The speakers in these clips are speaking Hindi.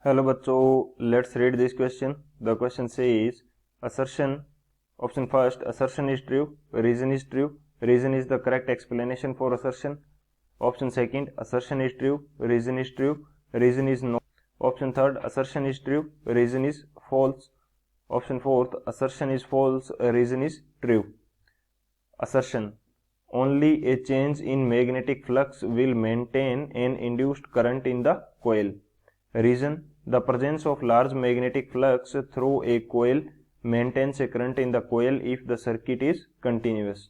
हेलो बच्चों, let's read this question. The question says assertion. Option first, assertion is true, reason is true, reason is the correct explanation for assertion. Option second, assertion is true, reason is not. Option third, assertion is true, reason is false. Option fourth, assertion is false, reason is true. Assertion: only a change in magnetic flux will maintain an induced current in the coil. Reason: the presence of large magnetic flux through a coil maintains a current in the coil if the circuit is continuous.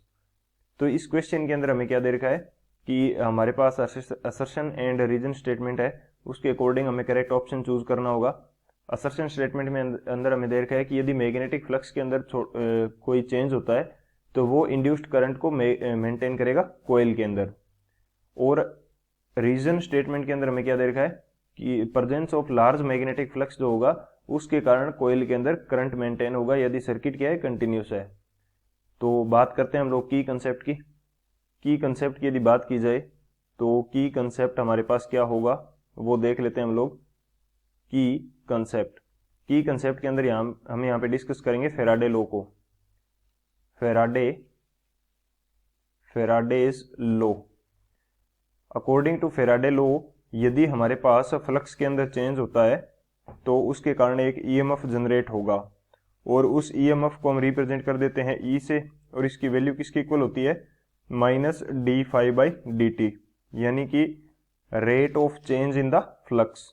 तो इस क्वेश्चन के अंदर हमें क्या दे रखा है कि हमारे पास असर्शन एंड रीजन स्टेटमेंट है, उसके अकॉर्डिंग हमें करेक्ट ऑप्शन चूज करना होगा. असर्शन स्टेटमेंट में अंदर हमें दे रखा है कि यदि मैग्नेटिक फ्लक्स के अंदर कोई चेंज होता है तो वो इंड्यूस्ड करंट को मेंटेन करेगा कोयल के अंदर. और रीजन स्टेटमेंट के अंदर हमें क्या दे रखा है कि presence of large magnetic flux जो होगा उसके कारण कोयल के अंदर करंट मेंटेन होगा यदि सर्किट क्या है, कंटिन्यूस है. तो बात करते हैं हम लोग की कंसेप्ट की. की कंसेप्ट की यदि बात की जाए तो की कंसेप्ट हमारे पास क्या होगा वो देख लेते हैं हम लोग. की कंसेप्ट के अंदर हम यहाँ पे डिस्कस करेंगे फेराडे लॉ को. Faraday's law. According to Faraday law, यदि हमारे पास फ्लक्स के अंदर चेंज होता है तो उसके कारण एक ईएमएफ जनरेट होगा और उस ईएमएफ को हम रिप्रेजेंट कर देते हैं ई से, और इसकी वैल्यू किसकी इक्वल होती है, minus D phi by D T, यानी कि rate of change in the flux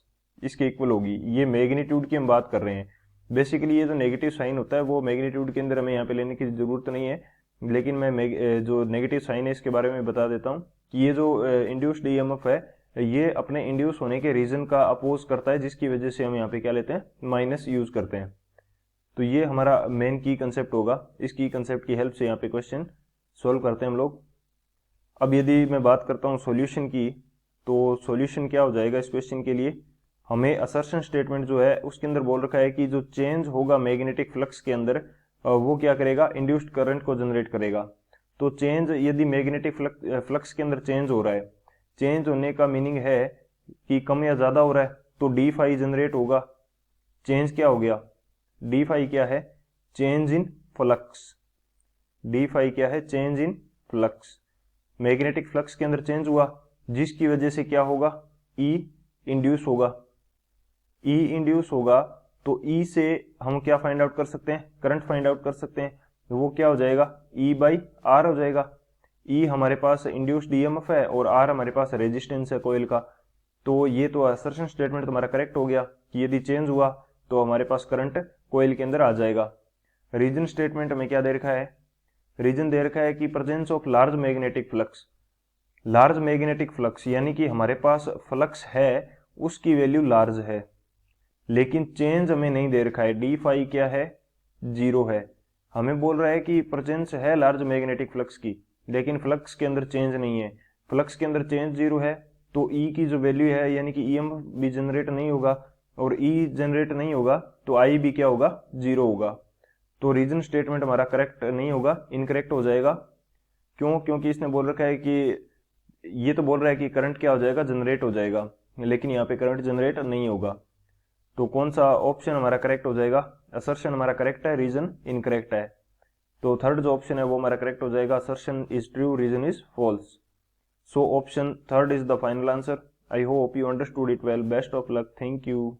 इसके इक्वल होगी. ये मैग्नीट्यूड की हम बात कर रहे हैं. बेसिकली ये जो नेगेटिव साइन होता है वो मैग्नीट्यूड के अंदर हमें यहाँ पे लेने की जरूरत नहीं है, लेकिन मैं जो नेगेटिव साइन है इसके बारे में बता देता हूँ कि ये जो इंड्यूस्ड ईएमएफ है ये अपने इंड्यूस होने के रीजन का अपोज करता है, जिसकी वजह से हम यहाँ पे क्या लेते हैं, माइनस यूज करते हैं. तो ये हमारा मेन की कंसेप्ट होगा. इस की कंसेप्ट की हेल्प से यहाँ पे क्वेश्चन सोल्व करते हैं हम लोग. अब यदि मैं बात करता हूँ सॉल्यूशन की, तो सॉल्यूशन क्या हो जाएगा इस क्वेश्चन के लिए. हमें असर्शन स्टेटमेंट जो है उसके अंदर बोल रखा है कि जो चेंज होगा मैग्नेटिक फ्लक्स के अंदर वो क्या करेगा, इंड्यूस्ड करंट को जनरेट करेगा. तो चेंज यदि मैग्नेटिक फ्लक्स के अंदर चेंज हो रहा है, चेंज होने का मीनिंग है कि कम या ज्यादा हो रहा है, तो डी फाई जनरेट होगा. चेंज क्या हो गया, डी फाई क्या है, change in flux. D phi क्या है, change in flux. Magnetic flux के अंदर चेंज हुआ जिसकी वजह से क्या होगा, ई इंड्यूस होगा. ई इंड्यूस होगा तो ई से हम क्या फाइंड आउट कर सकते हैं, करंट फाइंड आउट कर सकते हैं. वो क्या हो जाएगा, ई बाई आर हो जाएगा. ई हमारे पास इंड्यूस्ड ईएमएफ है और आर हमारे पास रेजिस्टेंस है कोयल का. तो ये तो असर्शन स्टेटमेंट तुम्हारा करेक्ट हो गया कि यदि चेंज हुआ तो हमारे पास करंट कोयल के अंदर आ जाएगा. रीजन स्टेटमेंट में क्या दे रखा है, रीजन दे रखा है कि presence of large magnetic flux. Large magnetic flux यानी कि हमारे पास फ्लक्स है उसकी वैल्यू लार्ज है, लेकिन चेंज हमें नहीं दे रखा है. डी फाई क्या है, जीरो है. हमें बोल रहा है कि प्रेजेंस है लार्ज मैग्नेटिक फ्लक्स की, लेकिन फ्लक्स के अंदर चेंज नहीं है. फ्लक्स के अंदर चेंज जीरो है तो ई की जो वैल्यू है यानी कि ईएमएफ भी जनरेट नहीं होगा, और ई जनरेट नहीं होगा तो आई भी क्या होगा, जीरो होगा. तो रीजन स्टेटमेंट हमारा करेक्ट नहीं होगा, इनकरेक्ट हो जाएगा. क्यों, क्योंकि इसने बोल रखा है कि ये तो बोल रहा है कि करंट क्या हो जाएगा, जनरेट हो जाएगा, लेकिन यहाँ पे करंट जनरेट नहीं होगा. तो कौन सा ऑप्शन हमारा करेक्ट हो जाएगा, असर्शन हमारा करेक्ट है, रीजन इनकरेक्ट है. तो थर्ड जो ऑप्शन है वो हमारा करेक्ट हो जाएगा, assertion is true, reason is false. So option third is the final answer. I hope you understood it well. Best of luck. Thank you.